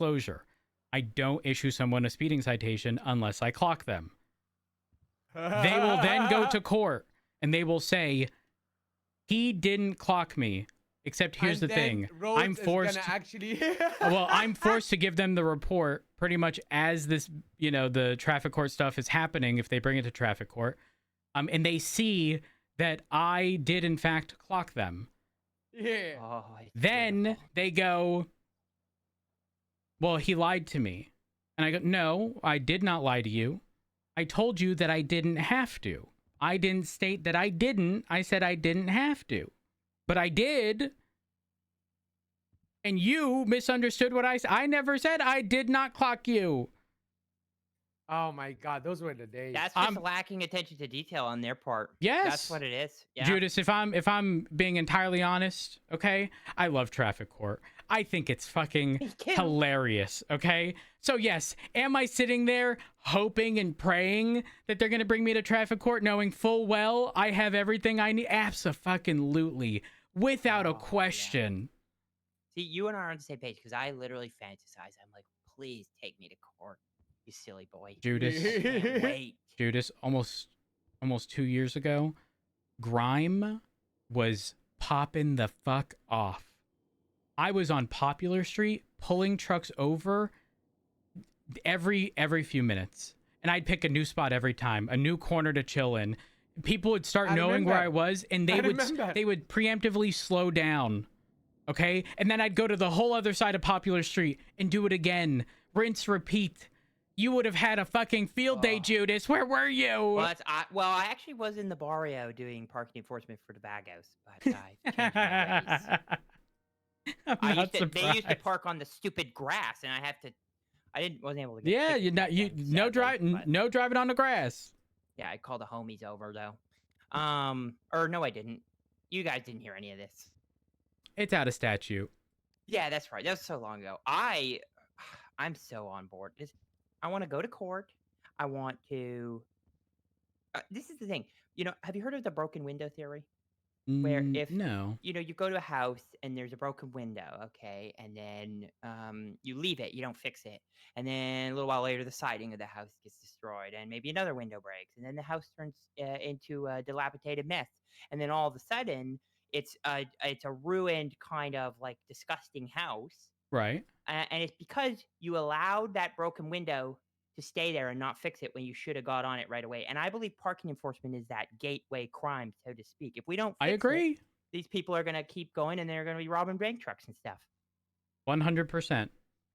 disclosure. I don't issue someone a speeding citation unless I clock them. They will then go to court and they will say, he didn't clock me. Except here's the thing. I'm forced I'm forced to give them the report pretty much as this, the traffic court stuff is happening if they bring it to traffic court. And they see that I did in fact clock them. Yeah. Oh, Then beautiful. they go, well, he lied to me. And I go, no, I did not lie to you. I told you that I didn't have to. I didn't state that I didn't. I said I didn't have to. But I did. And you misunderstood what I said. I never said I did not clock you. Oh my God, those were the days. That's just lacking attention to detail on their part. Yes. That's what it is. Yeah. Judas, if I'm being entirely honest, okay? I love traffic court. I think it's fucking hilarious, okay? So yes, am I sitting there hoping and praying that they're going to bring me to traffic court knowing full well I have everything I need? Abso-fucking-lutely. Without a question. Yeah. See, you and I are on the same page because I literally fantasize. I'm like, please take me to court, you silly boy. Judas. I can't wait. Judas, almost 2 years ago, Grime was popping the fuck off. I was on Popular Street pulling trucks over every few minutes. And I'd pick a new spot every time, a new corner to chill in. People would start knowing where I was, and they would preemptively slow down. Okay? And then I'd go to the whole other side of Popular Street and do it again. Rinse, repeat. You would have had a fucking field day, Judas. Where were you? Well, I actually was in the barrio doing parking enforcement for the Bagos, but I changed my ways. They used to park on the stupid grass, and wasn't able to get. Yeah, no driving on the grass. Yeah, I called the homies over though. Or no, I didn't. You guys didn't hear any of this. It's out of statute. Yeah, that's right. That was so long ago. I'm so on board. I want to go to court. I want to. This is the thing. Have you heard of the broken window theory? Where if you go to a house and there's a broken window, okay, and then you leave it, you don't fix it, and then a little while later the siding of the house gets destroyed, and maybe another window breaks, and then the house turns into a dilapidated mess, and then all of a sudden it's a ruined kind of like disgusting house, right? And it's because you allowed that broken window to stay there and not fix it when you should have got on it right away. And I believe parking enforcement is that gateway crime, so to speak. If we don't fix I agree. These people are going to keep going and they're going to be robbing bank trucks and stuff. 100%.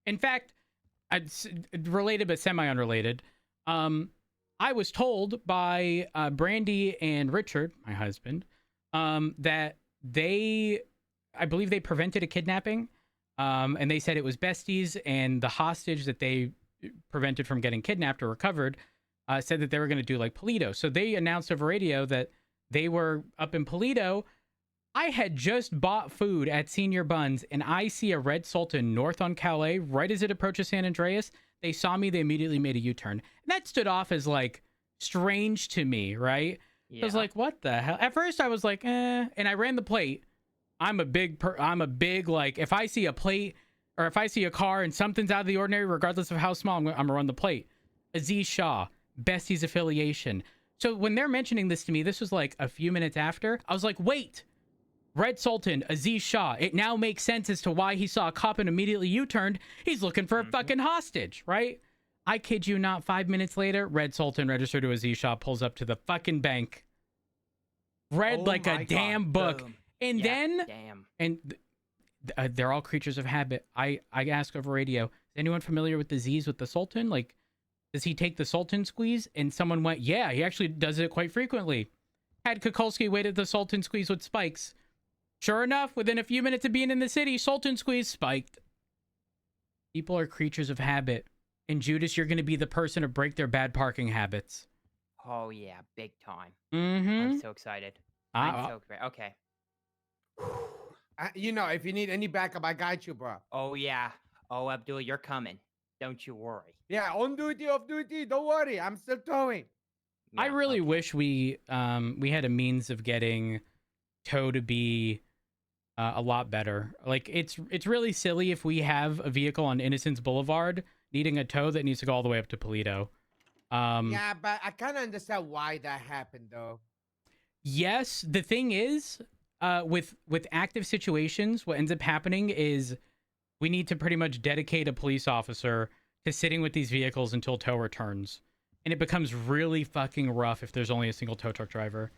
In fact, related but semi-unrelated, I was told by Brandy and Richard, my husband, that I believe they prevented a kidnapping, and they said it was besties, and the hostage that they prevented from getting kidnapped or recovered said that they were going to do like Polito. So they announced over radio that they were up in Polito. I had just bought food at Senior Buns, and I see a red Sultan north on Calais right as it approaches San Andreas. They saw me. They immediately made a U-turn. And that stood off as like strange to me, right? Yeah. I was like, what the hell? At first I was like, and I ran the plate. I'm a big like, if I see a plate or if I see a car and something's out of the ordinary, regardless of how small, I'm gonna run the plate. Aziz Shah, Bestie's affiliation. So when they're mentioning this to me, this was like a few minutes after. I was like, wait, Red Sultan, Aziz Shah. It now makes sense as to why he saw a cop and immediately U-turned. He's looking for a fucking hostage, right? I kid you not, 5 minutes later, Red Sultan, registered to Aziz Shah, pulls up to the fucking bank. Read like a damn book. Boom. And then, damn. And they're all creatures of habit. I ask over radio, is anyone familiar with the Z's with the Sultan? Like, does he take the Sultan squeeze? And someone went, yeah, he actually does it quite frequently. Had Kukulski waited the Sultan squeeze with spikes. Sure enough, within a few minutes of being in the city, Sultan squeeze spiked. People are creatures of habit. And Judas, you're going to be the person to break their bad parking habits. Oh, yeah, big time. Mm-hmm. I'm so excited. I'm so great. Okay. If you need any backup, I got you, bro. Oh, yeah. Oh, Abdul, you're coming. Don't you worry. Yeah, on duty, off duty. Don't worry. I'm still towing. Yeah, I really wish we had a means of getting Toe to be a lot better. Like it's really silly if we have a vehicle on Innocence Boulevard needing a tow that needs to go all the way up to Polito. Yeah, but I kind of understand why that happened, though. Yes, the thing is, with active situations, what ends up happening is we need to pretty much dedicate a police officer to sitting with these vehicles until tow returns, and it becomes really fucking rough if there's only a single tow truck driver.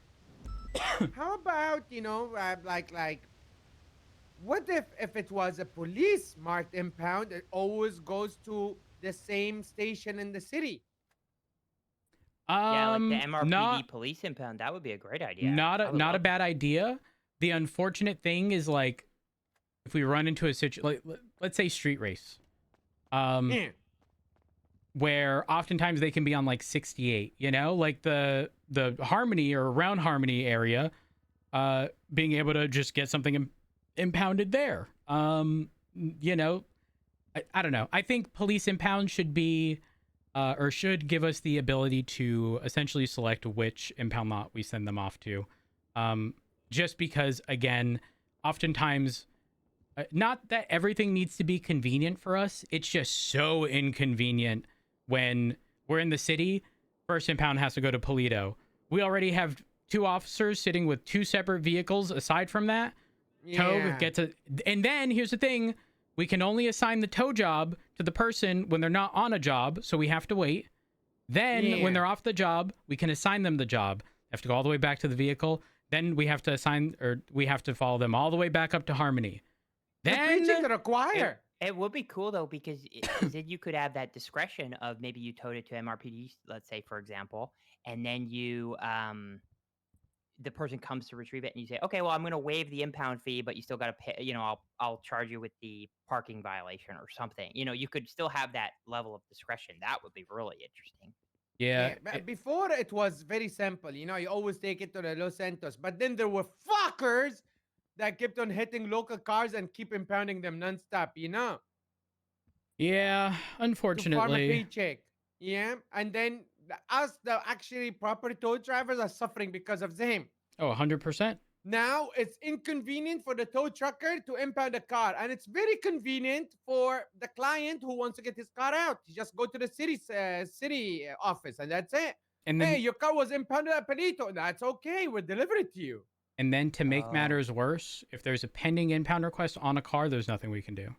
How about, what if it was a police marked impound, it always goes to the same station in the city? Yeah, like the Not MRPD police impound. That would be a great idea. not I a would not a love bad idea. The unfortunate thing is, like, if we run into a situation, like, let's say street race, Yeah. where oftentimes they can be on like 68, you know, like the Harmony or around Harmony area, being able to just get something impounded there. You know, I don't know. I think police impound should be, or should give us the ability to essentially select which impound lot we send them off to. Just because, again, oftentimes, not that everything needs to be convenient for us. It's just so inconvenient when we're in the city. First impound has to go to Polito. We already have 2 officers sitting with 2 separate vehicles. Aside from that, tow Yeah. gets a, and then here's the thing: we can only assign the tow job to the person when they're not on a job, so we have to wait. Then when Yeah. they're off the job, we can assign them the job. They have to go all the way back to the vehicle. Then we have to assign, or we have to follow them all the way back up to Harmony. You're preaching to Then the choir. It would be cool though because 'cause then you could have that discretion of maybe you towed it to MRPD, let's say for example, and then you the person comes to retrieve it and you say, okay, well I'm going to waive the impound fee, but you still got to pay. You know, I'll charge you with the parking violation or something. You know, you could still have that level of discretion. That would be really interesting. yeah, Yeah, but before it was very simple. You know, you always take it to the Los Santos. But then there were fuckers that kept on hitting local cars and keep impounding them nonstop, you know, yeah, to farm a unfortunately. paycheck. Yeah. And then us, the actually proper tow drivers, are suffering because of them. Oh, 100%. Now it's inconvenient for the tow trucker to impound a car, and it's very convenient for the client who wants to get his car out. You just go to the city office, and that's it. And Hey, then your car was impounded at Palito. That's okay. We'll deliver it to you. to make Oh. matters worse, if there's a pending impound request on a car, there's nothing we can do.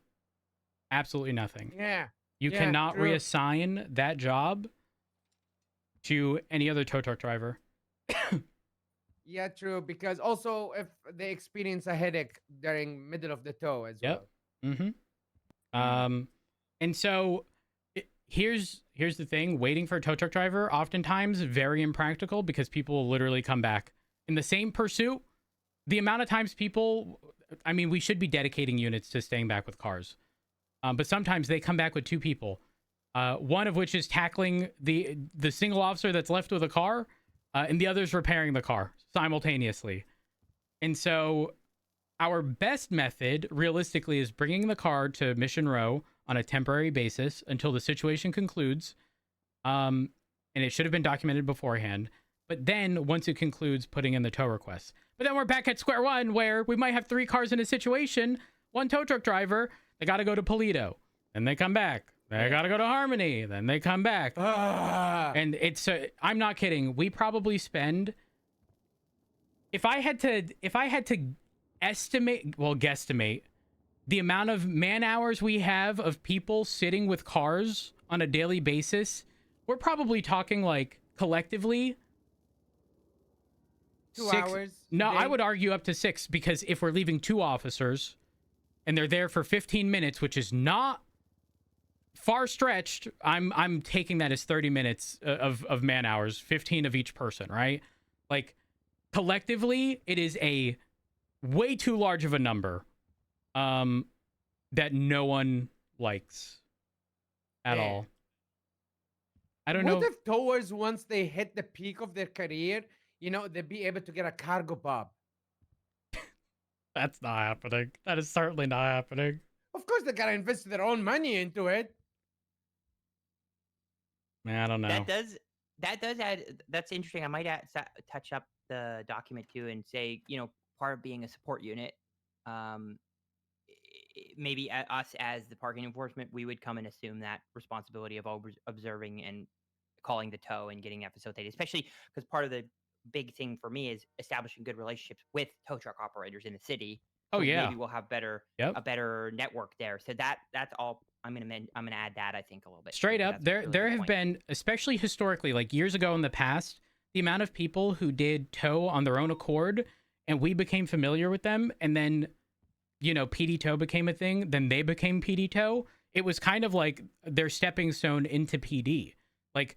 Absolutely nothing. Yeah. You Yeah, cannot true. reassign that job to any other tow truck driver. Yeah, true. Because also, if they experience a headache during middle of the tow as Yep. well. Mm-hmm. And so here's the thing: waiting for a tow truck driver oftentimes very impractical because people will literally come back in the same pursuit. The amount of times people, I mean, we should be dedicating units to staying back with cars, but sometimes they come back with 2 people. One of which is tackling the single officer that's left with a car, and the other's repairing the car simultaneously. And so our best method, realistically, is bringing the car to Mission Row on a temporary basis until the situation concludes. And it should have been documented beforehand. But then, once it concludes, putting in the tow request. But then we're back at square one, where we might have 3 cars in a situation. One tow truck driver, they got to go to Polito. Then they come back. They got to go to Harmony. Then they come back. Ah. And it's I'm not kidding. We probably spend, if I had to guesstimate the amount of man hours we have of people sitting with cars on a daily basis, we're probably talking like collectively 2 6 hours. No, a I day? would argue up to 6, because if we're leaving 2 officers and they're there for 15 minutes, which is not far stretched, I'm taking that as 30 minutes of man hours, 15 of each person, right? Like collectively, it is a way too large of a number that no one likes at Yeah. all. I don't What know. if towers, once they hit the peak of their career, you know, they'd be able to get a cargo bob? That's not happening. That is certainly not happening. Of course, they gotta invest their own money into it. Man, I don't know. That does add. That's interesting. I might touch up the document too and say, you know, part of being a support unit um, maybe us as the parking enforcement, we would come and assume that responsibility of observing and calling the tow and getting that facilitated, especially because part of the big thing for me is establishing good relationships with tow truck operators in the city. Oh So yeah. maybe we'll have Yep. a better network there. So that's all I'm gonna add that, I think, a little bit too, Straight 'cause up, that's a really there good have point. been, especially historically, like years ago in the past, the amount of people who did tow on their own accord, and we became familiar with them, and then PD tow became a thing, then they became PD tow. It was kind of like their stepping stone into PD. Like,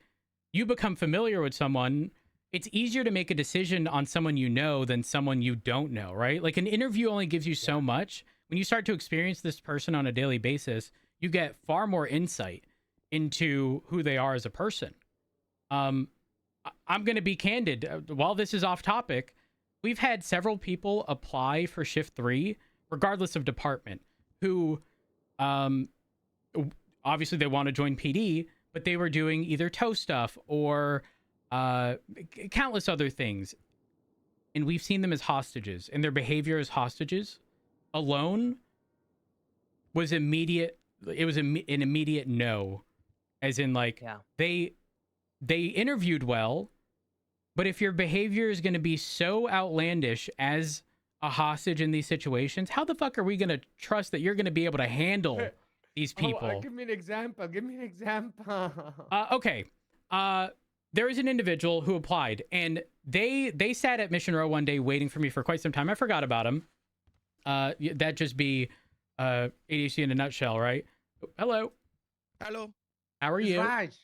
you become familiar with someone, it's easier to make a decision on someone you know than someone you don't know, right? Like, an interview only gives you so much. When you start to experience this person on a daily basis, you get far more insight into who they are as a person. I'm going to be candid. While this is off topic, we've had several people apply for shift 3 regardless of department, who obviously they want to join PD, but they were doing either tow stuff or countless other things. And we've seen them as hostages, and their behavior as hostages alone was immediate. It was an immediate no, as in, like, they interviewed well, but if your behavior is going to be so outlandish as a hostage in these situations, how the fuck are we going to trust that you're going to be able to handle these people? Give me an example. Give me an example. Okay. There is an individual who applied, and they sat at Mission Row one day waiting for me for quite some time. I forgot about him. That'd just be ADHD in a nutshell, right? Hello. Hello. How are you? Raj.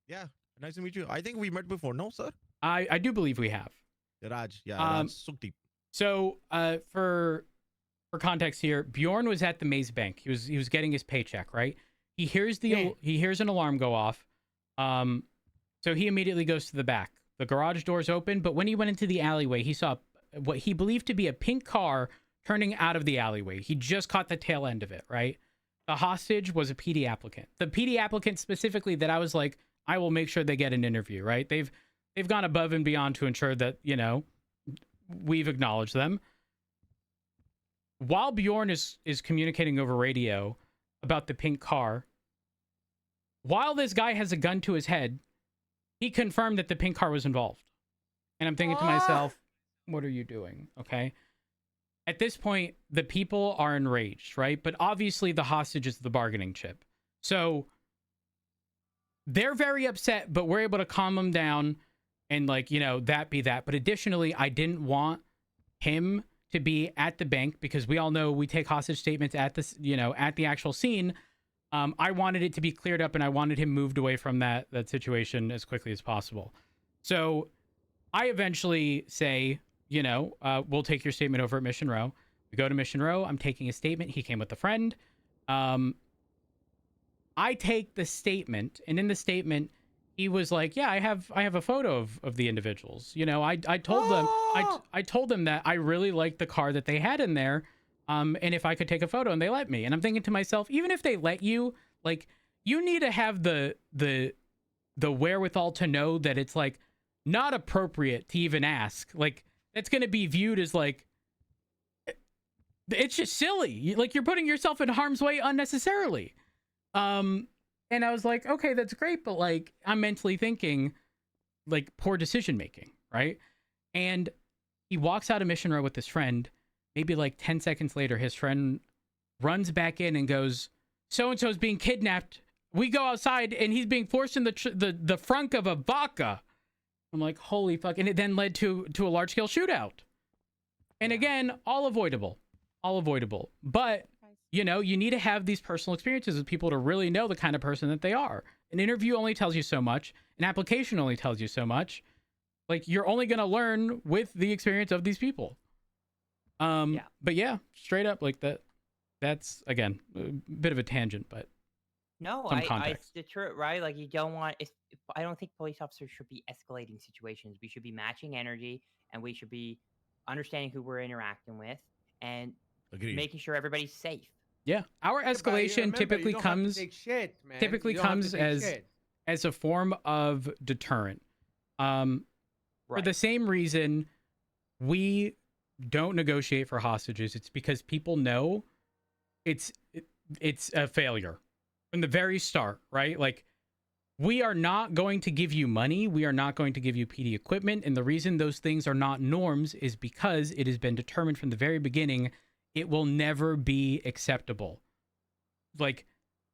Yeah. Nice to meet you. I think we met before, no, sir? I do believe we have. Raj. Yeah, Raj Sukdeep. So, for context here, Bjorn was at the Maze Bank. He was getting his paycheck, right? He hears an alarm go off. So he immediately goes to the back. The garage door's open, but when he went into the alleyway, he saw what he believed to be a pink car turning out of the alleyway. He just caught the tail end of it, right? The hostage was a PD applicant. The PD applicant specifically that I was like, I will make sure they get an interview, right? They've gone above and beyond to ensure that, we've acknowledged them. While Bjorn is communicating over radio about the pink car, while this guy has a gun to his head, he confirmed that the pink car was involved. And I'm thinking to myself, what are you doing? Okay. At this point, the people are enraged, right? But obviously the hostage is the bargaining chip. So they're very upset, but we're able to calm them down and, like, that be that. But additionally, I didn't want him to be at the bank because we all know we take hostage statements at this, at the actual scene. I wanted it to be cleared up, and I wanted him moved away from that situation as quickly as possible. So I eventually say, we'll take your statement over at Mission Row. We go to Mission Row. I'm taking a statement. He came with a friend. I take the statement, and in the statement, he was like, "Yeah, I have a photo of the individuals." I told them I told them that I really liked the car that they had in there, and if I could take a photo, and they let me. And I'm thinking to myself, even if they let you, like, you need to have the wherewithal to know that it's, like, not appropriate to even ask. Like, that's going to be viewed as, like, it's just silly. Like, you're putting yourself in harm's way unnecessarily. And I was like, okay, that's great, but, like, I'm mentally thinking, like, poor decision making, right? And he walks out of Mission Row with his friend. Maybe like 10 seconds later, his friend runs back in and goes, "So-and-so's being kidnapped." We go outside, and he's being forced in the frunk of a vodka. I'm like, holy fuck. And it then led to a large-scale shootout. And again, all avoidable. But, you need to have these personal experiences with people to really know the kind of person that they are. An interview only tells you so much. An application only tells you so much. Like, you're only going to learn with the experience of these people. But yeah, straight up, like, that's, again, a bit of a tangent, but No, some I context. it's true, right? Like, you don't want. I don't think police officers should be escalating situations. We should be matching energy, and we should be understanding who we're interacting with, and Agreed. making sure everybody's safe. Yeah, our escalation typically comes as a form of deterrent. For the same reason, we don't negotiate for hostages, it's because people know it's a failure from the very start, right? Like, we are not going to give you money. We are not going to give you PD equipment. And the reason those things are not norms is because it has been determined from the very beginning it will never be acceptable. Like,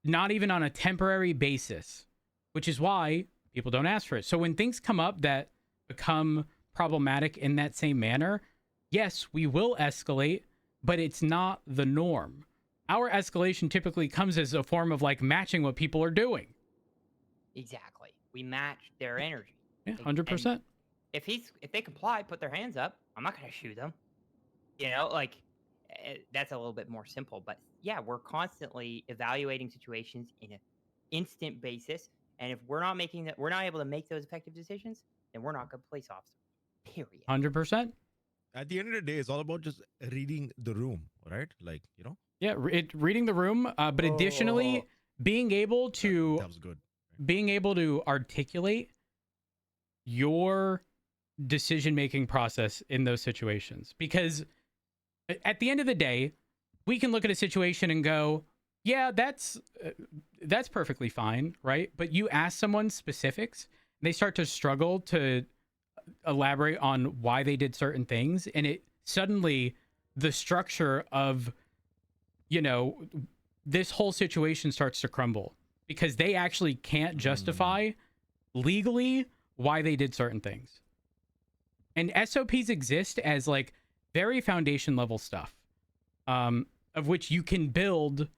not even on a temporary basis, which is why people don't ask for it. So when things come up that become problematic in that same manner, yes, we will escalate, but it's not the norm. Our escalation typically comes as a form of like matching what people are doing. Exactly. We match their energy. Yeah, And 100%. if they comply, put their hands up, I'm not going to shoot them. You know, like that's a little bit more simple. But yeah, we're constantly evaluating situations in an instant basis. And if we're not able to make those effective decisions, then we're not good police officers. Period. 100%. At the end of the day, it's all about just reading the room, right? Like, Yeah, reading the room, but additionally, being able to that was good. being able to articulate your decision-making process in those situations. Because at the end of the day, we can look at a situation and go, yeah, that's perfectly fine, right? But you ask someone specifics, they start to struggle to elaborate on why they did certain things, and it suddenly, the structure of, this whole situation starts to crumble because they actually can't justify legally why they did certain things. And SOPs exist as like very foundation level stuff, of which you can build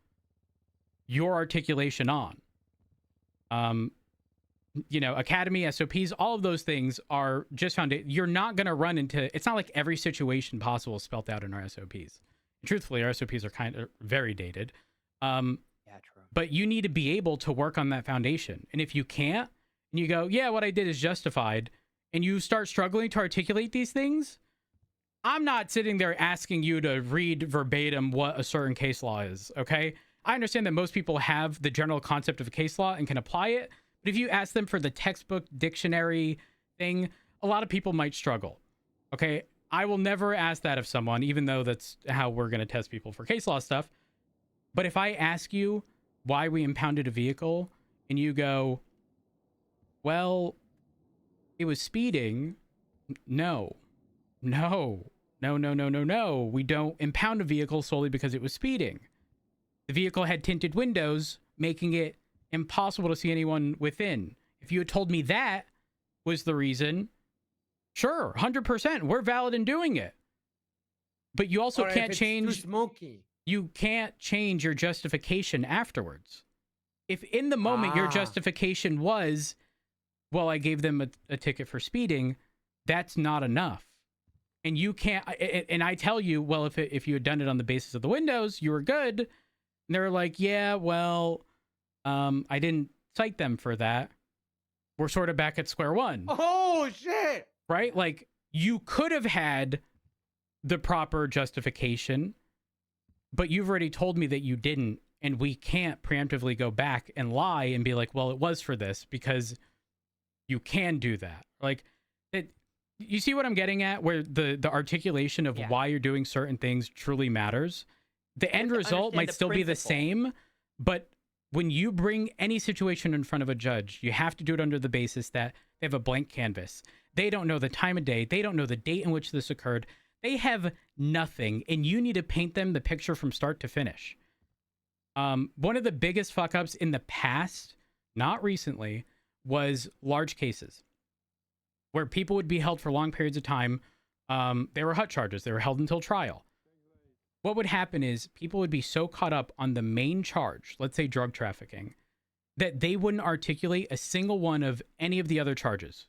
your articulation on. Academy, SOPs, all of those things are just you're not going to run into, it's not like every situation possible is spelt out in our SOPs. Truthfully, our SOPs are kind of very dated. Yeah, true. But you need to be able to work on that foundation. And if you can't, and you go, yeah, what I did is justified, and you start struggling to articulate these things, I'm not sitting there asking you to read verbatim what a certain case law is, okay? I understand that most people have the general concept of a case law and can apply it, but if you ask them for the textbook dictionary thing, a lot of people might struggle, okay? I will never ask that of someone, even though that's how we're going to test people for case law stuff. But if I ask you why we impounded a vehicle and you go, well, it was speeding. No. We don't impound a vehicle solely because it was speeding. The vehicle had tinted windows, making it impossible to see anyone within. If you had told me that was the reason, sure, 100%, we're valid in doing it. But you also can't change. Too smoky. You can't change your justification afterwards. If in the moment your justification was, well, I gave them a ticket for speeding, that's not enough. And you can't, and I tell you, well, if you had done it on the basis of the windows, you were good. And they're like, yeah, well, I didn't cite them for that. We're sort of back at square one. Oh, shit. Right? Like, you could have had the proper justification, but you've already told me that you didn't, and we can't preemptively go back and lie and be like, well, it was for this, because you can do that. Like, you see what I'm getting at, where the articulation of why you're doing certain things truly matters. The end result might still be the same, but when you bring any situation in front of a judge, you have to do it under the basis that they have a blank canvas. They don't know the time of day. They don't know the date in which this occurred. They have nothing, and you need to paint them the picture from start to finish. One of the biggest fuck-ups in the past, not recently, was large cases where people would be held for long periods of time. They were hut charges. They were held until trial. What would happen is people would be so caught up on the main charge, let's say drug trafficking, that they wouldn't articulate a single one of any of the other charges.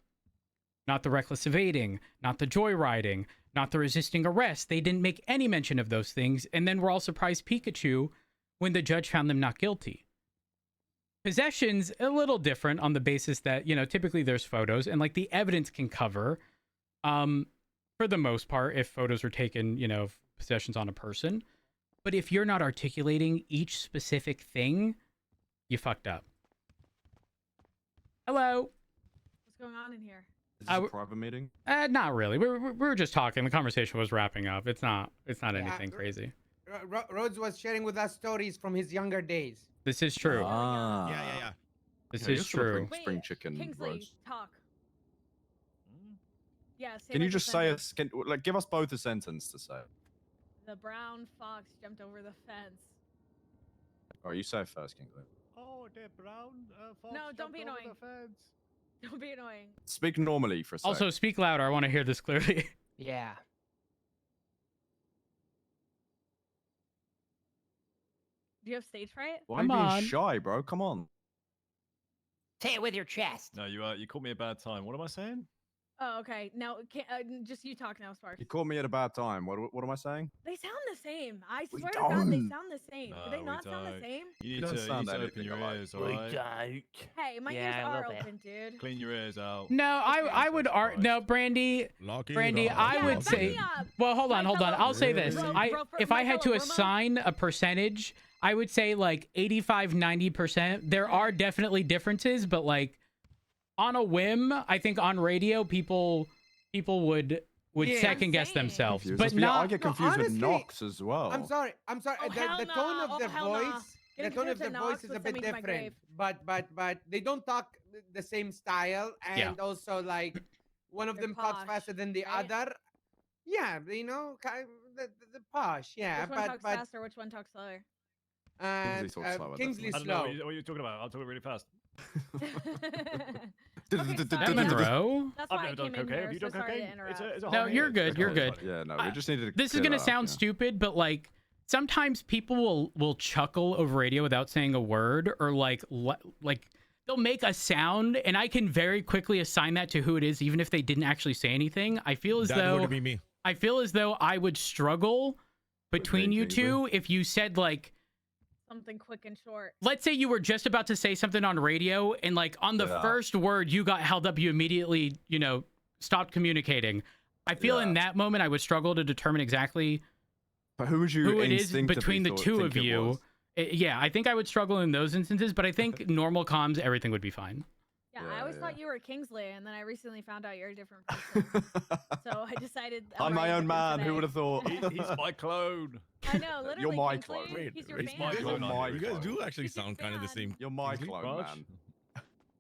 Not the reckless evading, not the joyriding, not the resisting arrest. They didn't make any mention of those things, and then we're all surprised Pikachu when the judge found them not guilty. Possession's a little different on the basis that, typically there's photos, and like the evidence can cover, for the most part, if photos are taken, possessions on a person. But if you're not articulating each specific thing, you fucked up. Hello. What's going on in here? Is this a private meeting? Not really. We were just talking. The conversation was wrapping up. It's not Yeah, anything crazy. Rhodes was sharing with us stories from his younger days. This is true. Ah. Yeah. This Yeah, you're is still a true. spring chicken, Kingsley, Rhodes. talk. Yeah, say Can you like a just say sentence. give us both a sentence to say? The brown fox jumped over the fence. Oh, you say it first, Kingsley. Oh, the brown fox No, don't be jumped over annoying. the fence. Don't be annoying. Speak normally for a second. Also, speak louder. I want to hear this clearly. Yeah. Do you have stage fright? Why are you Come being on. shy, bro? Come on. Say it with your chest. No, you caught me a bad time. What am I saying? Oh, okay. Now, just you talk now, Sparks. You caught me at a bad time. What am I saying? They sound the same. I We swear to God, they don't. sound the same. No, Do they we not sound the don't. same? You You need don't to, sound open anything your alike. ears, alright? Hey, my Yeah, ears a are little bit. open, dude. Clean your ears out. No, I would no, Brandy. Brandy, I would back say. me up. Well, hold on. My I'll fellow- say this. Bro- If my I had to fellow Burma- assign a percentage, I would say like 85-90%. There are definitely differences, but like on a whim, I think on radio people would Yeah. second guess Insane. themselves, Confused. but Yeah, not. I get No, confused with honestly, Knox as well. I'm sorry. Oh, the hell tone of nah. the Oh, hell nah. voice, the Getting tone of compared the to voice Knox is would a send bit me to my different. grave. But they don't talk the same style, and Yeah. also like one of They're them talks posh, faster than the right? other. Yeah, you know, the posh. Yeah, Which one talks but faster? Which one talks slower? Kingsley talks slower, Kingsley I don't know slow. what you're talking about. I'll talk really fast. Okay, That sorry. Monroe. That's I've why I never done came in cocaine. here. Have you So done sorry to cocaine? interrupt. It's a No, hobby. you're good. It's You're fine, good. it's fine. Yeah, no, we just needed to. This is clear gonna that up, sound yeah. stupid, but like sometimes people will chuckle over radio without saying a word, or like they'll make a sound, and I can very quickly assign that to who it is, even if they didn't actually say anything. I feel as That though would be me. I would struggle between you Kingsley? two if you said like, Something quick and short. let's say you were just about to say something on radio, and like on the Yeah. first word you got held up, you immediately stopped communicating. I feel in Yeah. that moment I would struggle to determine exactly But who would you who it is instinctively between the two think of it you. was? Yeah, I think I would struggle in those instances, but I think normal comms, everything would be fine. Yeah, Yeah, I always yeah. thought you were Kingsley, and then I recently found out you're a different person. So I decided. I'm my own man. Who Who would have thought? He's my clone. I know, literally. You're my Kingsley, clone. He's your Wait, fan. my You're clone. my You guys clone. do actually He's your sound kind of the fan. same. You're my Kingsley? clone, Raj? man.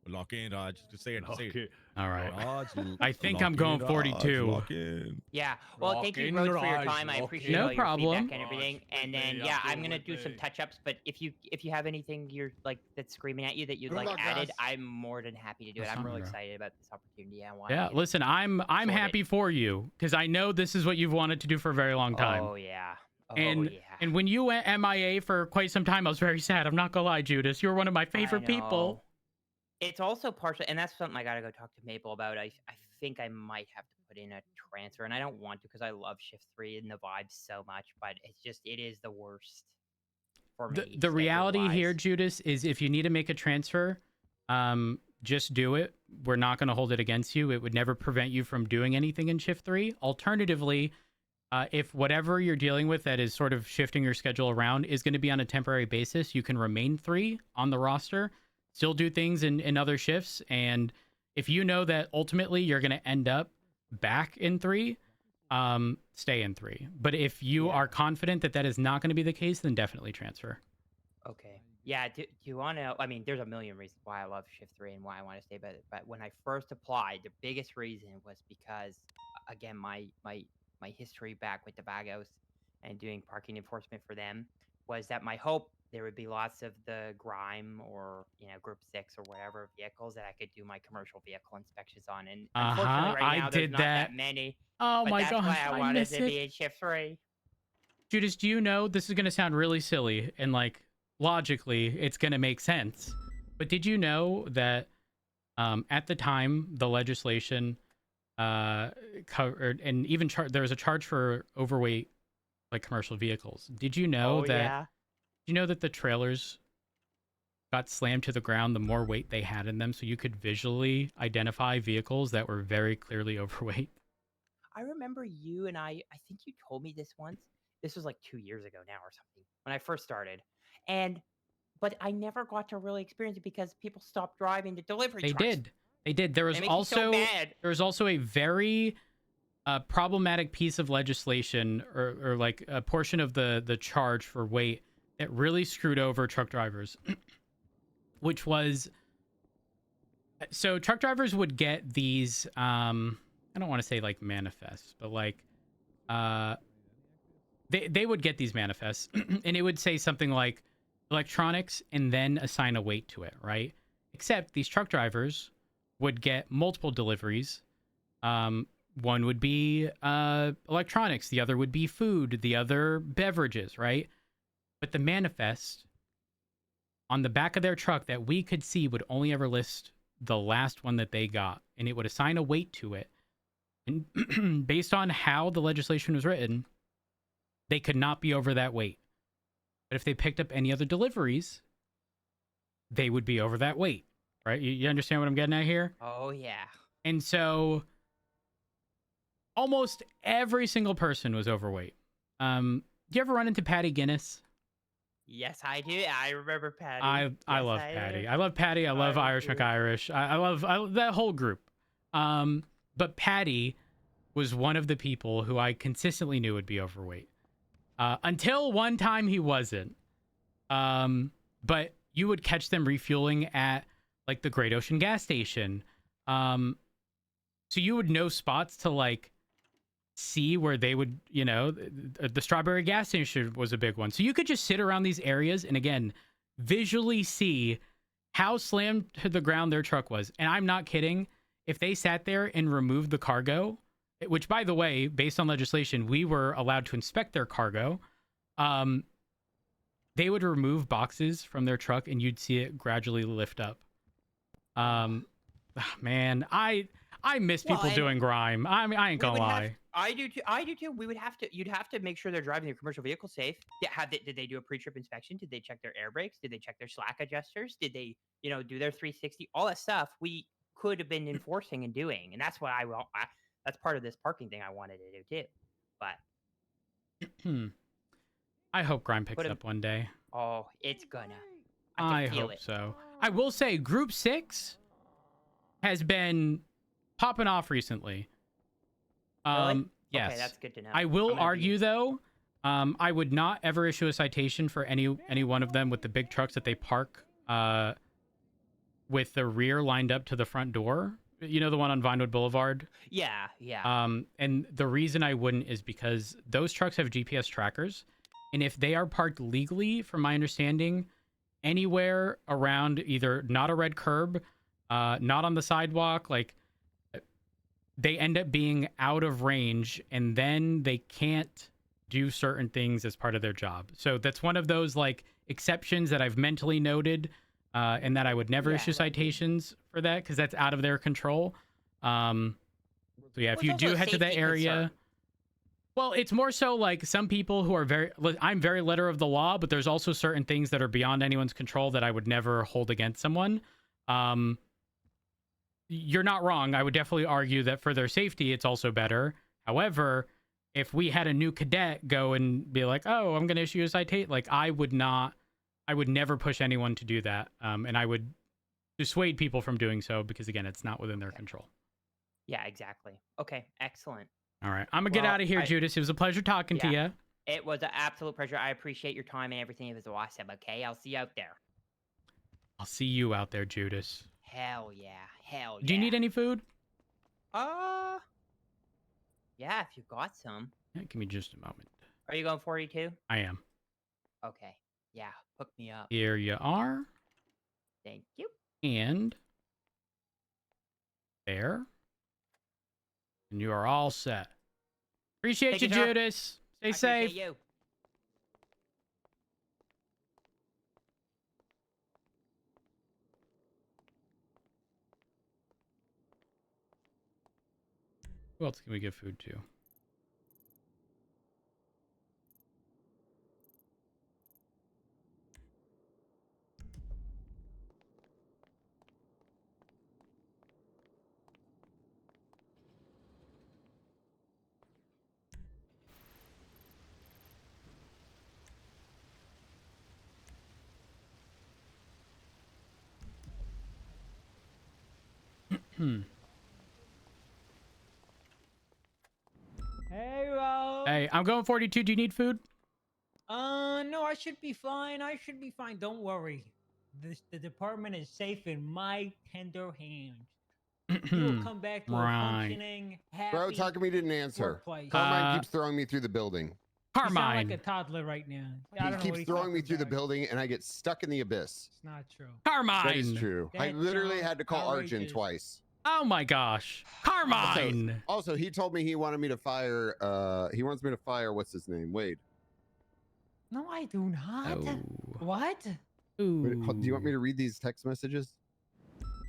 Lock in, Raj. Just say it. Say it. Okay. All right. Raj, I think lock I'm going in, 42. Raj, lock in. Yeah. Well, thank you, Rockin' Rhodes, for your Raj, time. I rockin'. appreciate No all your problem. feedback and everything. Raj, And with then me, yeah, I'll I'm do gonna with do some me. touch-ups. But if you have anything you're like that's screaming at you that you'd Good like luck, added, guys. I'm more than happy to do it. That's I'm really fine, bro. excited about this opportunity. I want. Yeah, listen, I'm Sorted. happy for you because I know this is what you've wanted to do for a very long time. Oh yeah. Oh and yeah. and when you went MIA for quite some time, I was very sad. I'm not gonna lie, Judas. You're one of my favorite people. know. It's also partial, and that's something I gotta go talk to Maple about. I think I might have to put in a transfer, and I don't want to because I love Shift 3 and the vibes so much, but it is the worst for me. The reality here, schedule-wise. Judas, is if you need to make a transfer, just do it. We're not going to hold it against you. It would never prevent you from doing anything in Shift 3. Alternatively, if whatever you're dealing with that is sort of shifting your schedule around is going to be on a temporary basis, you can remain 3 on the roster, still do things in other shifts. And if you know that ultimately you're going to end up back in 3, stay in 3. But if you are confident that that is not going to be the case, then definitely transfer. Okay. Yeah. Do you want to? I mean, there's a million reasons why I love Shift 3 and why I want to stay. But when I first applied, the biggest reason was because, again, my history back with the Vagos and doing parking enforcement for them was that my hope there would be lots of the Grime or Group 6 or whatever vehicles that I could do my commercial vehicle inspections on. And unfortunately, right I now did there's not that. that many. Oh But my that's gosh, why I I wanted miss to be it. in Shift 3. Judas, do you know this is going to sound really silly and like logically it's going to make sense? But did you know that at the time the legislation covered and even there was a charge for overweight like commercial vehicles? Did you know that? Yeah. Do you know that the trailers got slammed to the ground the more weight they had in them, so you could visually identify vehicles that were very clearly overweight? I remember you and I think you told me this once. This was like 2 years ago now or something when I first started. But I never got to really experience it because people stopped driving the delivery They trucks. did. They did. There was It makes me so mad. a very problematic piece of legislation, or like a portion of the charge for weight that really screwed over truck drivers, which was, so truck drivers would get these I don't want to say like manifests, but like they would get these manifests and it would say something like electronics and then assign a weight to it, right? Except these truck drivers would get multiple deliveries. One would be electronics, the other would be food, the other beverages, right? But the manifest on the back of their truck that we could see would only ever list the last one that they got, and it would assign a weight to it. And based on how the legislation was written, they could not be over that weight. But if they picked up any other deliveries, they would be over that weight, right? You understand what I'm getting at here? Oh yeah. And so almost every single person was overweight. Do you ever run into Patty Guinness? Yes, I do. I remember Patty. I Yes, love I Patty. do. I love Patty. I love I Irish do. McIrish. I love that whole group. But Patty was one of the people who I consistently knew would be overweight. Until one time he wasn't. But you would catch them refueling at like the Great Ocean gas station. So you would know spots to like see where they would, you know, the Strawberry gas station was a big one. So you could just sit around these areas and again, visually see how slammed to the ground their truck was. And I'm not kidding. If they sat there and removed the cargo, which by the way, based on legislation, we were allowed to inspect their cargo. They would remove boxes from their truck and you'd see it gradually lift up. Man, I miss people and doing grime. I mean, I ain't We gonna would have- lie. I do too. I do too. We would have to. You'd have to make sure they're driving their commercial vehicle safe. Did they do a pre-trip inspection? Did they check their air brakes? Did they check their slack adjusters? Did they, do their 360? All that stuff we could have been enforcing and doing, and that's what that's part of this parking thing I wanted to do too. But I hope grime picks Put 'em- up one day. oh, it's gonna. I can feel hope it. so. I will say Group 6 has been popping off recently. Really? Yes. Okay, that's good to know. I I'm will gonna be- argue though, I would not ever issue a citation for any one of them with the big trucks that they park with the rear lined up to the front door. You know, the one on Vinewood Boulevard? Yeah, yeah. And the reason I wouldn't is because those trucks have GPS trackers. And if they are parked legally, from my understanding, anywhere around either not a red curb, not on the sidewalk, like they end up being out of range and then they can't do certain things as part of their job. So that's one of those like exceptions that I've mentally noted and that I would never issue citations for that because that's out of their control. So yeah, if Well, you it's do also a head to that safety area, concern. well, it's more so like some people who are I'm very letter of the law, but there's also certain things that are beyond anyone's control that I would never hold against someone. You're not wrong. I would definitely argue that for their safety, it's also better. However, if we had a new cadet go and be like, oh, I'm going to issue a citation, like I would never push anyone to do that. And I would dissuade people from doing so because again, it's not within their control. Yeah, exactly. Okay, excellent. All right. I'm gonna get Well, out of here, Judas. It was a pleasure talking to you. It was an absolute pleasure. I appreciate your time and everything. It was awesome. Okay, I'll see you out there. I'll see you out there, Judas. Hell yeah. Hell yeah. Do you need any food? Yeah, if you got some. Yeah, give me just a moment. Are you going 42? I am. Okay. Yeah, hook me up. Here you are. Thank you. And there. And you are all set. Appreciate Thank you, you, sir. Judas. Stay I safe. appreciate you. Who else can we give food to? Hey, Ro. Hey, I'm going 42. Do you need food? No, I should be fine. I should be fine. Don't worry. The department is safe in my tender hands. You will come back to a Right. functioning, happy Bro, talking to me didn't answer. workplace. Carmine keeps throwing me through the building. You sound Carmine. like a toddler right now. I He don't know what keeps he's throwing me talking through the about. building, and I get stuck in the abyss. It's not true. Carmine. That is true. I That literally sounds had to call Arjun outrageous. twice. Oh my gosh. Carmine. Also, he told me he wanted me to fire. He wants me to fire. What's his name? Wade. No, I do not. Oh. What? Ooh. Wait, do you want me to read these text messages?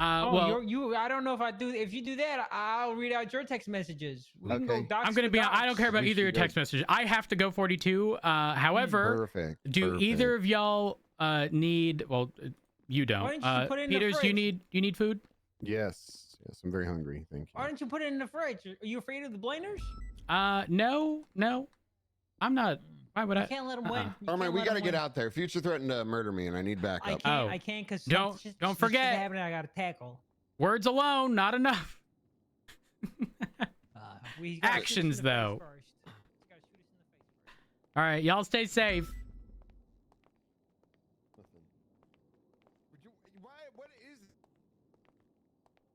Oh, well, you. I don't know if I do. If you do that, I'll read out your text messages. We can go Okay. docs I'm gonna to be. I docs. don't care about We either your should go- text messages. I have to go 42. However, Perfect. do perfect. either of y'all need? Well, you don't. Why don't you put it in the Peters, fridge? you need food? Yes. Yes, I'm very hungry. Thank Why you. don't you put it in the fridge? Are you afraid of the bliners? No. I'm not. Why would You I? can't let them win. You Carmine, can't we let got to 'em get win. out there. Future threatened to murder me, and I need backup. I can't. Oh. I can't because Don't forget. happening. I got to tackle. Words alone, not enough. We gotta shoot us Actions, in the face though. first. Just gotta shoot us in the face first. All right, y'all stay safe. Listen. Why? What is? Where am I not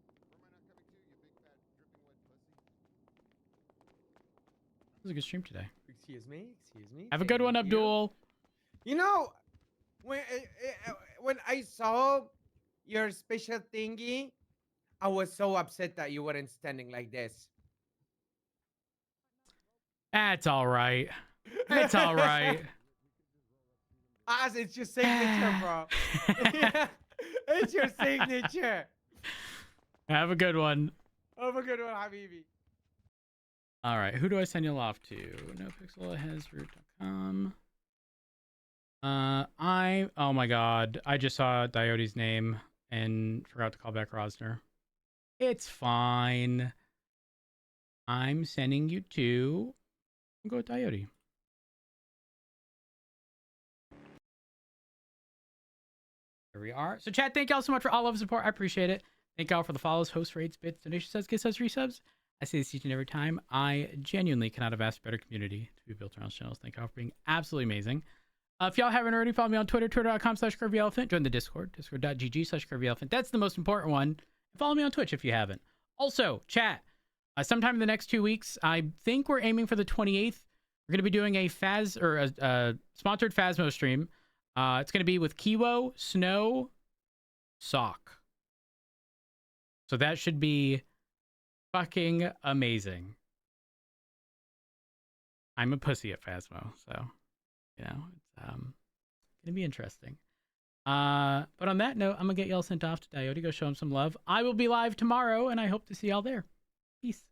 coming to? You big fat dripping wet pussy. This was a good stream today. Excuse me. Excuse me. Have a good one, thank you. Abdul. You know, when I saw your special thingy, I was so upset that you weren't standing like this. That's all right. It's all right. As it's your signature, bro. Yeah, it's your signature. Have a good one. Have a good one, Habibi. All right, who do I send y'all off to? NoPixel has root.com. Oh my god, I just saw Diode's name and forgot to call back Rosner. It's fine. I'm sending you to. I'll go with Diode. There we are. So chat, thank y'all so much for all of the support. I appreciate it. Thank y'all for the follows, host rates, bits, donation subs, gift subs, resubs. I say this each and every time. I genuinely cannot have asked a better community to be built around this channel. Thank y'all for being absolutely amazing. If y'all haven't already, follow me on Twitter, twitter.com/Curvyelephant. Join the Discord, discord.gg/Curvyelephant. That's the most important one. Follow me on Twitch if you haven't. Also, chat, sometime in the next 2 weeks, I think we're aiming for the 28th. We're going to be doing a sponsored Phasmo stream. It's going to be with Kiwo, Snow, Sock. So that should be fucking amazing. I'm a pussy at Phasmo, so you know it's gonna be interesting. But on that note, I'm gonna get y'all sent off to Diode. Go show him some love. I will be live tomorrow, and I hope to see y'all there. Peace.